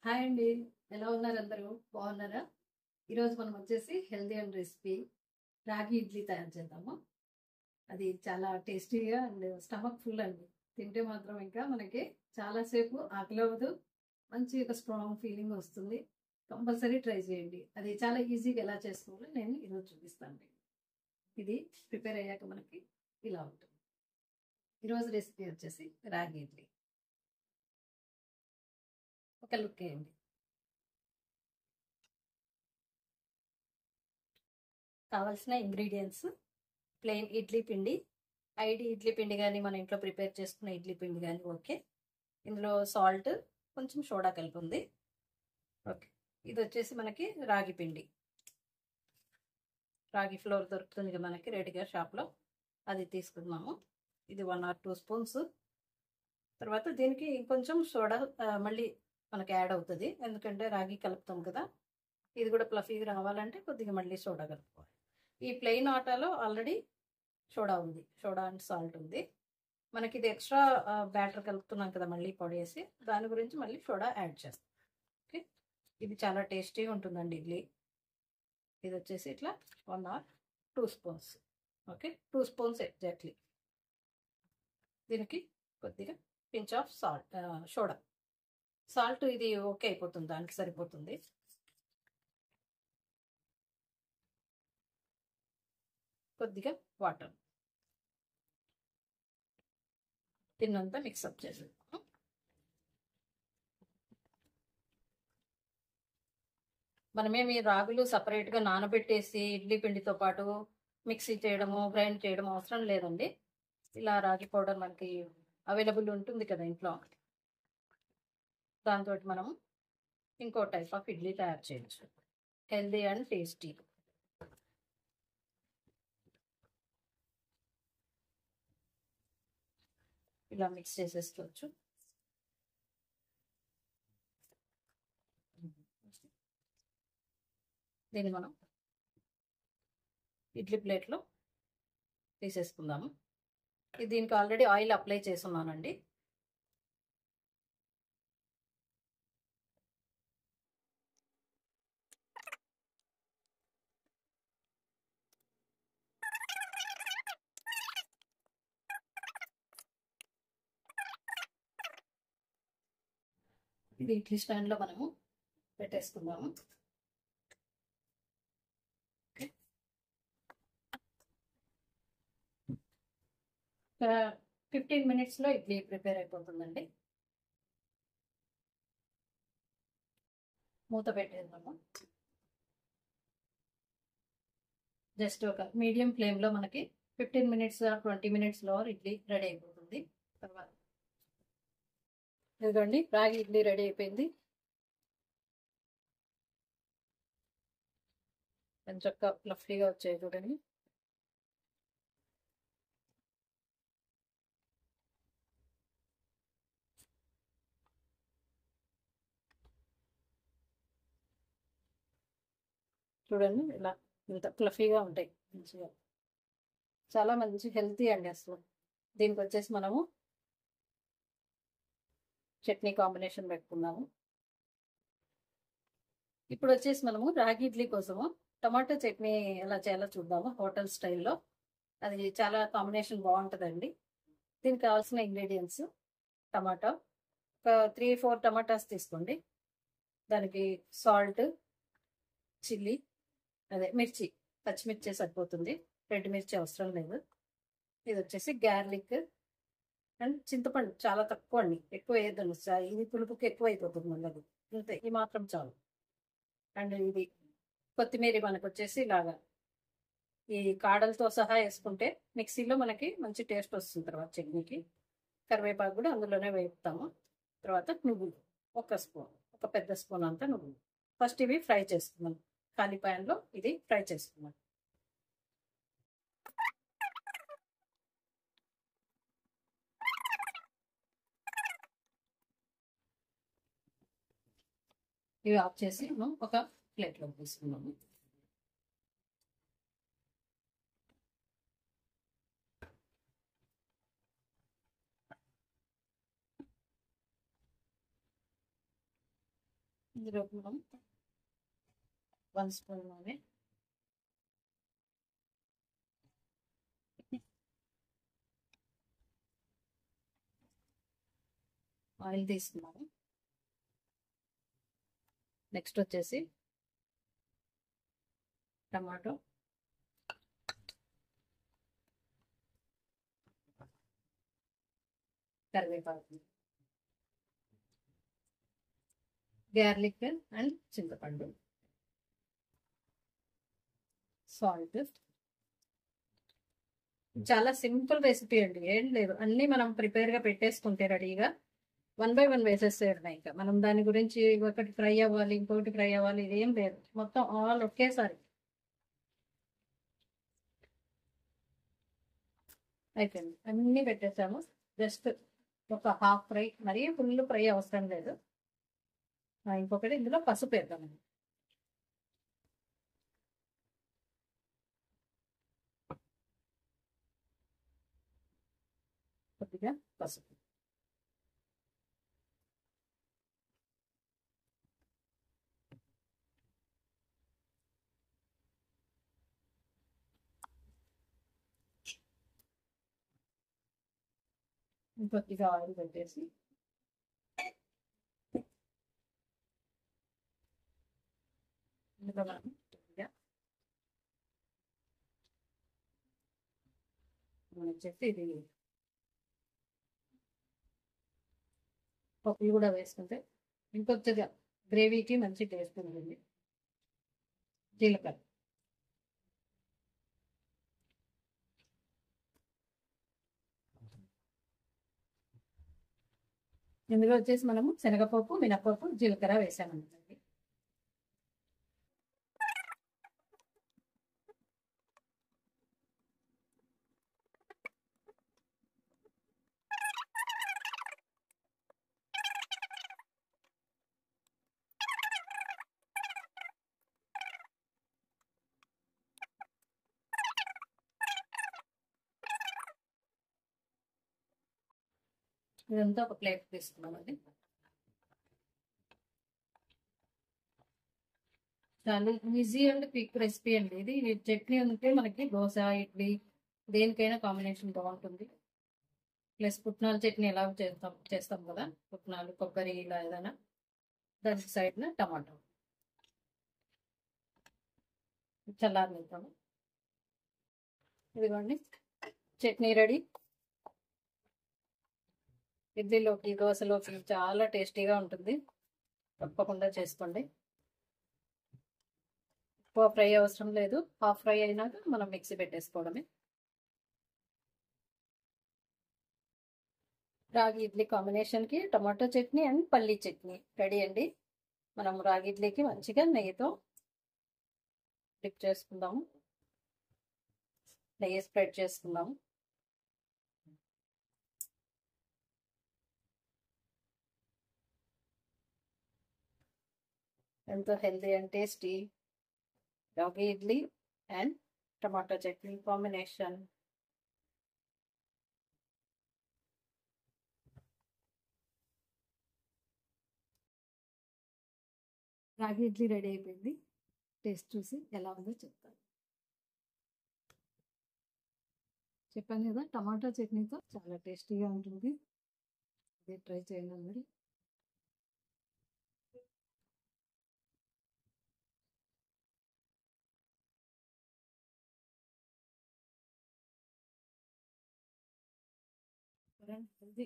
Hi అండి. ఎలా ఉన్నారు అందరూ? బాగున్నారా? ఈరోజు మనం వచ్చేసి హెల్తీ అండ్ రెసిపీ రాగి ఇడ్లీ తయారు చేద్దాము. అది చాలా టేస్టీగా అండ్ స్టమక్ ఫుల్ అండి. తింటే మాత్రం ఇంకా మనకి చాలా సేపు ఆకలవ్వదు. మంచి ఒక స్ట్రాంగ్ ఫీలింగ్ వస్తుంది. కంపల్సరీ ట్రై చేయండి. అది చాలా ఈజీగా ఎలా చేసుకోవాలో నేను ఈరోజు చూపిస్తాను మీకు. ఇది ప్రిపేర్ అయ్యాక మనకి ఇలా ఉంటుంది. ఈరోజు రెసిపీ వచ్చేసి రాగి ఇడ్లీ. ఒక లుక్ వేయండి. కావాల్సిన ఇంగ్రీడియంట్స్ ప్లెయిన్ ఇడ్లీ పిండి, ఐడి ఇడ్లీ పిండి కానీ మన ఇంట్లో ప్రిపేర్ చేసుకున్న ఇడ్లీ పిండి కానీ ఓకే. ఇందులో సాల్ట్, కొంచెం సోడా కలిపి ఉంది. ఓకే. ఇది వచ్చేసి మనకి రాగి పిండి, రాగి ఫ్లోర్ దొరుకుతుంది కదా మనకి రెడీగా షాప్లో, అది తీసుకుందాము. ఇది 1 or 2 స్పూన్స్. తర్వాత దీనికి ఇంకొంచెం సోడా మళ్ళీ మనకి యాడ్ అవుతుంది, ఎందుకంటే రాగి కలుపుతాం కదా. ఇది కూడా ఫ్లఫీగా రావాలంటే కొద్దిగా మళ్ళీ సోడా కలుపుకోవాలి. ఈ ప్లెయిన్ ఆటాలో ఆల్రెడీ సోడా ఉంది, సోడా అండ్ సాల్ట్ ఉంది. మనకి ఇది ఎక్స్ట్రా బ్యాటర్ కలుపుతున్నాం కదా మళ్ళీ పొడి వేసి, దాని గురించి మళ్ళీ సోడా యాడ్ చేస్తాం. ఓకే. ఇది చాలా టేస్టీగా ఉంటుందండి ఇడ్లీ. ఇది వచ్చేసి ఇట్లా 1 or 2 spoons. Okay, 2 spoons exactly. దీనికి కొద్దిగా pinch of salt, soda. Salt ఇది ఓకే అయిపోతుంది, దానికి సరిపోతుంది. కొద్దిగా వాటర్, దీన్నంతా మిక్సప్ చేసేద్దాం. మనమేమి రాగులు సపరేట్గా నానబెట్టేసి ఇడ్లీ పిండితో పాటు మిక్సీ చేయడము, గ్రైండ్ చేయడం అవసరం లేదండి. ఇలా రాగి పౌడర్ మనకి అవైలబుల్ ఉంటుంది కదా ఇంట్లో, దాంతో మనం ఇంకో టైప్ ఆఫ్ ఇడ్లీ తయారు చేయొచ్చు, హెల్దీ అండ్ టేస్టీ. ఇలా మిక్స్ చేసేసుకోవచ్చు. దీన్ని మనం ఇడ్లీ ప్లేట్లో తీసేసుకుందాము. దీనికి ఆల్రెడీ ఆయిల్ అప్లై చేసున్నానండి. ఇది ఇడ్లీ స్టాండ్లో మనము పెట్టేసుకుందాము. ఓకే. 15 minutesలో ఇడ్లీ ప్రిపేర్ అయిపోతుందండి. మూత పెట్టేద్దాము. జస్ట్ ఒక మీడియం ఫ్లేమ్లో మనకి 15 minutes or 20 minutesలో ఇడ్లీ రెడీ అయిపోతుంది. తర్వాత ఇదిగోండి, రాగి ఇడ్లీ రెడీ అయిపోయింది. కొంచెం ఫ్లఫీగా వచ్చాయి చూడండి. చూడండి ఇలా ఇంత ఫ్లఫీగా ఉంటాయి మంచిగా. చాలా మంచి హెల్తీ అండి అసలు. దీనికి వచ్చేసి మనము చట్నీ కాంబినేషన్ పెట్టుకుందాము. ఇప్పుడు వచ్చేసి మనము రాగి ఇడ్లీ కోసము టమాటో చట్నీ ఎలా చేయాలో చూద్దాము, హోటల్ స్టైల్లో. అది చాలా కాంబినేషన్ బాగుంటుందండి. దీనికి కావాల్సిన ఇంగ్రీడియంట్స్: టమాటో, ఒక 3-4 టమాటాస్ తీసుకోండి. దానికి సాల్ట్, చిల్లీ, అదే మిర్చి, పచ్చిమిర్చి సరిపోతుంది, రెడ్ మిర్చి అవసరం లేదు. ఇది వచ్చేసి గార్లిక్ అండ్ చింతపండు చాలా తక్కువ అండి, ఎక్కువ వేయద్దండి, ఇది పులుపుకి ఎక్కువ అయిపోతుంది మళ్ళీ. అది ఇంతే, ఈ మాత్రం చాలు. అండ్ ఇది కొత్తిమీర మనకు వచ్చేసి ఇలాగా ఈ కాడలతో సహా వేసుకుంటే మిక్సీలో మనకి మంచి టేస్ట్ వస్తుంది. తర్వాత చట్నీకి కరివేపాకు కూడా అందులోనే వేపుతాము. తర్వాత నువ్వులు ఒక స్పూన్, ఒక పెద్ద స్పూన్ అంతా నువ్వులు. ఫస్ట్ ఇవి ఫ్రై చేసుకున్నాం, ఖాళీ ప్యాన్లో ఇది ఫ్రై చేసుకున్నాం. ఇవి ఆఫ్ చేసి మనం ఒక ప్లేట్లో తీసుకున్నాము. ఇందులో మనం 1 స్పూన్ నూనె, ఆయిల్ తీసుకున్నాము. నెక్స్ట్ వచ్చేసి టమాటో, కరివేపాకు, గార్లిక్ అండ్ చింతపండు, సాల్ట్. చాలా సింపుల్ రెసిపీ అండి, ఏం లేదు, అన్నీ మనం ప్రిపేర్గా పెట్టేసుకుంటే రెడీగా 1 బై 1 వేసేసేయడం. ఇంకా మనం దాని గురించి ఒకటి ఫ్రై అవ్వాలి, ఇంకొకటి ఫ్రై అవ్వాలి, ఇదేం లేదు, మొత్తం ఆల్ ఒకేసారి అయిపోయింది. అన్నీ పెట్టేసాము. జస్ట్ ఒక హాఫ్ ఫ్రై, మరీ ఫుల్ ఫ్రై అవసరం లేదు. ఇంకొకటి ఇందులో పసుపు వేద్దామండి. కొద్దిగా పసుపు, ఇంకొద్దిగా ఆయిల్ పెట్టేసి ఇందులో మనం కొద్దిగా వచ్చేసి ఇది పప్పులు కూడా వేసుకుంటే ఇంకొద్దిగా గ్రేవీకి మంచి టేస్ట్ ఉంటుంది. జీలకర్ర, ఇందులో వచ్చేసి మనము శనగపప్పు, మినపప్పు, జీలకర్ర వేసామండి. ఇదంతా ఒక ప్లేట్ తీసుకున్నామండి. చాలా ఈజీ అండ్ క్విక్ రెసిపీ అండి ఇది. చట్నీ ఉంటే మనకి దోశ, ఇడ్లీ దేనికైనా కాంబినేషన్ బాగుంటుంది. ప్లస్ పుట్నాల చట్నీ ఎలా చేస్తాం కదా, పుట్నాలు, కొబ్బరి, ఇలా ఏదైనా దానికి సైడ్న టమాటో చల్లారనిద్దాము. ఇదిగోండి చట్నీ రెడీ. ఇడ్లీలోకి, దోశలోకి చాలా టేస్టీగా ఉంటుంది. తప్పకుండా చేసుకోండి. ఎక్కువ ఫ్రై అవసరం లేదు, హాఫ్ ఫ్రై అయినాక మనం మిక్సీ పెట్టేసుకోవడమే. రాగి ఇడ్లీ కాంబినేషన్కి టమాటో చట్నీ అండ్ పల్లీ చట్నీ రెడీ అండి. మనం రాగి ఇడ్లీకి మంచిగా నెయ్యితో డిప్ చేసుకుందాము. నెయ్యి స్ప్రెడ్ చేసుకుందాము. ఎంతో హెల్తీ అండ్ టేస్టీ రాగి idli and tomato chutney combination. రాగి ఇడ్లీ రెడీ అయిపోయింది. టేస్ట్ చూసి ఎలా ఉందో చెప్తాను. చెప్పాను కదా, టమాటో చట్నీతో చాలా టేస్టీగా ఉంటుంది. ఇది ట్రై చేయండి మరి. హెల్తీ